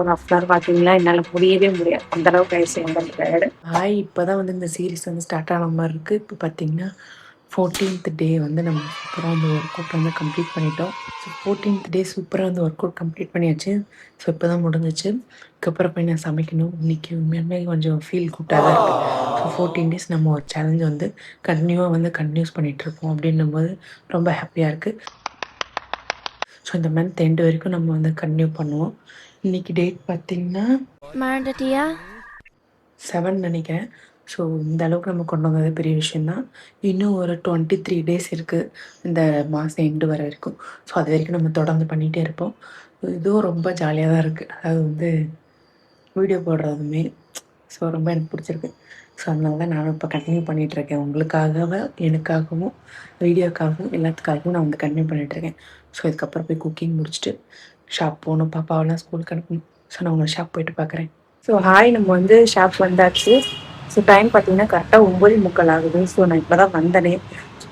ஒரு half an hour பார்த்தீங்கன்னா என்னால் முடியவே முடியாது, அந்த அளவுக்கு ஆயிடுச்சு எங்களுக்கு டயர்டு. இப்போ தான் வந்து இந்த சீரீஸ் வந்து ஸ்டார்ட் ஆன மாதிரி இருக்குது. இப்போ பார்த்தீங்கன்னா 14th டே வந்து நம்ம சூப்பராக வந்து ஒர்க் அவுட் வந்து கம்ப்ளீட் பண்ணிட்டோம். ஸோ 14th டே சூப்பராக வந்து ஒர்க் அவுட் கம்ப்ளீட் பண்ணியாச்சு. ஸோ இப்போ தான் முடிஞ்சிச்சு. இதுக்கப்புறம் போய் நான் சமைக்கணும். இன்றைக்கி உண்மையுமே கொஞ்சம் ஃபீல் குட்டாக தான் இருக்குது. ஸோ 14 டேஸ் நம்ம ஒரு சேலஞ்சை வந்து கண்டினியூஸ் பண்ணிகிட்ருக்கோம் அப்படின்னும்போது ரொம்ப ஹாப்பியாக இருக்குது. ஸோ இந்த மந்த் எண்டு வரைக்கும் நம்ம வந்து கண்டினியூ பண்ணுவோம். இன்றைக்கி டேட் பார்த்திங்கன்னா 7 நினைக்கிறேன். ஸோ இந்த அளவுக்கு நம்ம கொண்டு வந்தது பெரிய விஷயந்தான். இன்னும் ஒரு 23 டேஸ் இருக்குது இந்த மாதம் எண்டு வர வரைக்கும். ஸோ அது வரைக்கும் நம்ம தொடர்ந்து பண்ணிகிட்டே இருப்போம். இதுவும் ரொம்ப ஜாலியாக தான் இருக்குது. அது வந்து வீடியோ போடுறதுமே ஸோ ரொம்ப எனக்கு பிடிச்சிருக்கு. ஸோ அதனால தான் நானும் இப்போ கண்டினியூ பண்ணிகிட்ருக்கேன். உங்களுக்காகவும் எனக்காகவும் வீடியோக்காகவும் எல்லாத்துக்காகவும் நான் வந்து கண்டினியூ பண்ணிகிட்ருக்கேன். ஸோ இதுக்கப்புறம் போய் குக்கிங் முடிச்சுட்டு ஷாப் போகணும், பாப்பாவெல்லாம் ஸ்கூலுக்கு அனுப்பணும். ஸோ நான் உங்களை ஷாப் போயிட்டு பார்க்குறேன். ஸோ ஹாய், நம்ம வந்து ஷாப் வந்தாச்சு. ஸோ டைம் பார்த்தீங்கன்னா கரெக்டாக 9:45 ஆகுது. ஸோ நான் இப்போ தான் வந்தனே.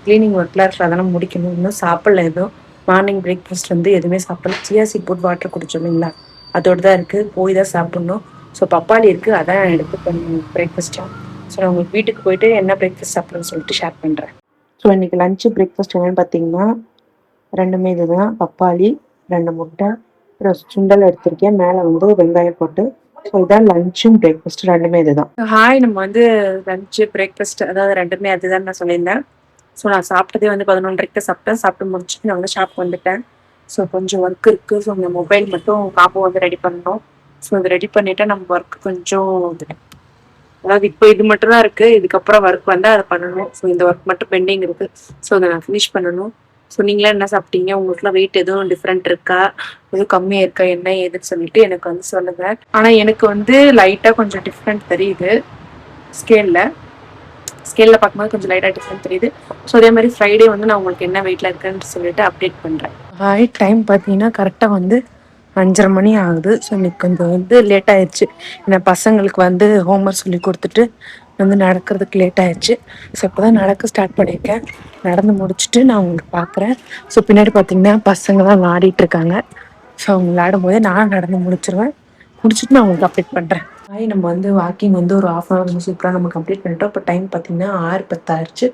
க்ளீனிங் ஒர்க்லாம் இருக்குது, அதெல்லாம் முடிக்கணும். இன்னும் சாப்பிடல எதுவும். மார்னிங் பிரேக்ஃபாஸ்ட் வந்து எதுவுமே சாப்பிடல. சியா சீட் போட்டு வாட்டர் குடிச்சோம் இல்லைங்களா, அதோடு தான் இருக்குது. போய் தான் சாப்பிட்ணும். ஸோ பப்பாளி இருக்குது, அதான் எடுத்து பண்ணணும் பிரேக்ஃபாஸ்ட்டாக. ஸோ நான் உங்களுக்கு வீட்டுக்கு போயிட்டு என்ன பிரேக்ஃபாஸ்ட் சாப்பிட்றேன்னு சொல்லிட்டு ஷேர் பண்ணுறேன். ஸோ இன்றைக்கி லஞ்சு பிரேக்ஃபாஸ்ட் என்னென்னு பார்த்தீங்கன்னா ரெண்டுமே இது தான். பப்பாளி, 2 முட்டை, அப்புறம் சுண்டல் எடுத்திருக்கேன், மேலே வந்து வெங்காயம் போட்டு. ஸோ இதான் லஞ்சும் பிரேக்ஃபாஸ்ட் ரெண்டுமே இது தான். ஹாய், நம்ம வந்து லஞ்சு பிரேக்ஃபாஸ்ட் அதாவது ரெண்டுமே அதுதான் நான் சொல்லியிருந்தேன். ஸோ நான் சாப்பிட்டதே வந்து 11:30 சாப்பிட்டேன். சாப்பிட்டு முடிச்சுட்டு நான் வந்து ஷாப் வந்துட்டேன். ஸோ கொஞ்சம் ஒர்க் இருக்குது. ஸோ இந்த மொபைல் மட்டும் காம்போ வந்து ரெடி பண்ணணும். ஸோ இது ரெடி பண்ணிவிட்டு நம்ம ஒர்க் கொஞ்சம் அதாவது இப்போ இது மட்டும் தான் இருக்குது. இதுக்கப்புறம் ஒர்க் வந்து அதை பண்ணணும். ஸோ இந்த ஒர்க் மட்டும் பெண்டிங் இருக்குது. ஸோ அதை நான் ஃபினிஷ் பண்ணணும். ஸோ நீங்களாம் என்ன சாப்பிட்டீங்க? உங்களுக்குலாம் வெயிட் எதுவும் டிஃப்ரெண்ட் இருக்கா, எதுவும் கம்மியாக இருக்கா, என்ன ஏதுன்னு சொல்லிட்டு எனக்கு வந்து சொல்லுங்கள். ஆனால் எனக்கு வந்து லைட்டாக கொஞ்சம் டிஃப்ரெண்ட் தெரியுது. ஸ்கேலில் பார்க்கும்போது கொஞ்சம் லைட்டாக டிஃப்ரெண்ட் தெரியுது. ஸோ அதே மாதிரி ஃப்ரைடே வந்து நான் உங்களுக்கு என்ன வெயிட்டில் இருக்குன்னு சொல்லிட்டு அப்டேட் பண்ணுறேன். டைம் பார்த்தீங்கன்னா கரெக்டாக வந்து 5:30 மணி ஆகுது. ஸோ இன்னைக்கு கொஞ்சம் வந்து லேட் ஆயிடுச்சு. ஏன்னா பசங்களுக்கு வந்து ஹோம்ஒர்க் சொல்லி கொடுத்துட்டு வந்து நடக்கிறதுக்கு லேட் ஆயிடுச்சு. ஸோ இப்போ தான் நடக்க ஸ்டார்ட் பண்ணியிருக்கேன். நடந்து முடிச்சுட்டு நான் உங்களுக்கு பார்க்குறேன். ஸோ பின்னாடி பார்த்தீங்கன்னா பசங்களாம் விளையாடிட்டு இருக்காங்க. ஸோ அவங்க விளையாடும் போதே நான் நடந்து முடிச்சிருவேன். முடிச்சுட்டு நான் உங்களுக்கு அப்டேட் பண்ணுறேன். நம்ம வந்து வாக்கிங் வந்து ஒரு 1/2 hour வந்து சூப்பராக நம்ம கம்ப்ளீட் பண்ணிட்டோம். இப்போ டைம் பார்த்தீங்கன்னா 6:10 ஆயிடுச்சு.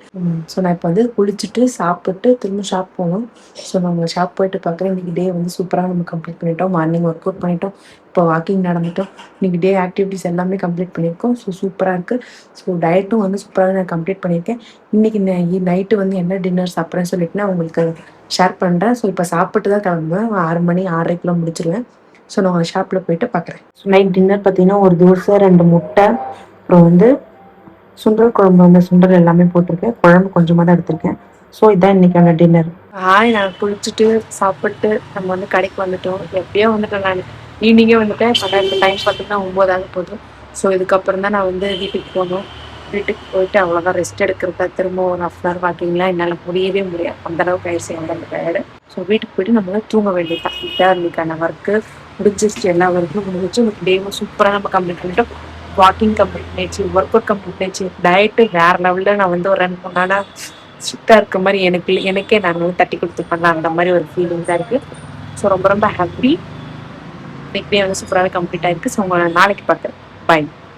ஸோ நான் இப்போ வந்து குளிச்சுட்டு சாப்பிட்டு திரும்ப ஷாப் போகணும். ஸோ நம்ம ஷாப் போயிட்டு பார்க்குறேன். இன்றைக்கி டே வந்து சூப்பராக நம்ம கம்ப்ளீட் பண்ணிட்டோம். மார்னிங் ஒர்க் அவுட் பண்ணிட்டோம், இப்போ வாக்கிங் நடந்துட்டோம். இன்றைக்கி டே ஆக்டிவிட்டிஸ் எல்லாமே கம்ப்ளீட் பண்ணியிருக்கோம். ஸோ சூப்பராக இருக்குது. ஸோ டயட்டும் வந்து சூப்பராக நான் கம்ப்ளீட் பண்ணியிருக்கேன். இன்றைக்கி நைட்டு வந்து என்ன டின்னர் சாப்பிட்றேன்னு சொல்லிட்டு நான் உங்களுக்கு ஷேர் பண்ணுறேன். ஸோ இப்போ சாப்பிட்டு தான் கிளம்புவேன். 6 மணி 6:30 முடிச்சிருவேன். ஸோ நான் உங்கள் ஷாப்பில் போயிட்டு பார்க்குறேன். ஸோ நைட் டின்னர் பார்த்தீங்கன்னா ஒரு தோசை, 2 முட்டை, அப்புறம் வந்து சுண்டல் குழம்பு, அந்த சுண்டல் எல்லாமே போட்டிருக்கேன். குழம்பு கொஞ்சமாக தான் எடுத்திருக்கேன். ஸோ இதான் இன்றைக்கான டின்னர். நான் குளிச்சுட்டு சாப்பிட்டு நம்ம வந்து கடைக்கு வந்துட்டோம். எப்படியோ வந்துட்டேன். நான் ஈவினிங்கே வந்துட்டேன். இப்போ டைம் பார்த்தீங்கன்னா 9 ஆக போதும். ஸோ இதுக்கப்புறம் தான் நான் வந்து வீட்டுக்கு போகணும். வீட்டுக்கு போயிட்டு அவ்வளோதான் ரெஸ்ட் எடுக்கிறதா. திரும்ப ஒரு 1/2 hour வாக்கிங்லாம் என்னால் முடியவே முடியாது, அந்தளவுக்கு ஆயிடுச்சு அந்த டயர்டு. ஸோ வீட்டுக்கு போயிட்டு நம்மளால தூங்க வேண்டியதான். இதான் இன்னைக்கான ஒர்க்கு முடிஞ்சிருச்சு. எல்லா ஒர்க்கும் முடிஞ்சிச்சு. உங்களுக்கு டேவும் சூப்பராக நம்ம கம்ப்ளீட் பண்ணிட்டோம். வாக்கிங் கம்ப்ளீட் பண்ணிடுச்சு, ஒர்க் அவுட் கம்ப்ளீட் பண்ணிடுச்சு. டயட்டு வேறு லெவலில் நான் வந்து ஒரு 2-3 நாளாக ஸ்ட்ரிக்டாக இருக்க மாதிரி எனக்கே நான் வந்து தட்டி கொடுத்துருப்பேன். அந்த மாதிரி ஒரு ஃபீலிங் தான் இருக்குது. ஸோ ரொம்ப ரொம்ப ஹாப்பி. இன்னைக்கு டே வந்து சூப்பராகவே கம்ப்ளீட் ஆகிருக்கு. ஸோ உங்களை நாளைக்கு பார்க்குறேன். பாய்.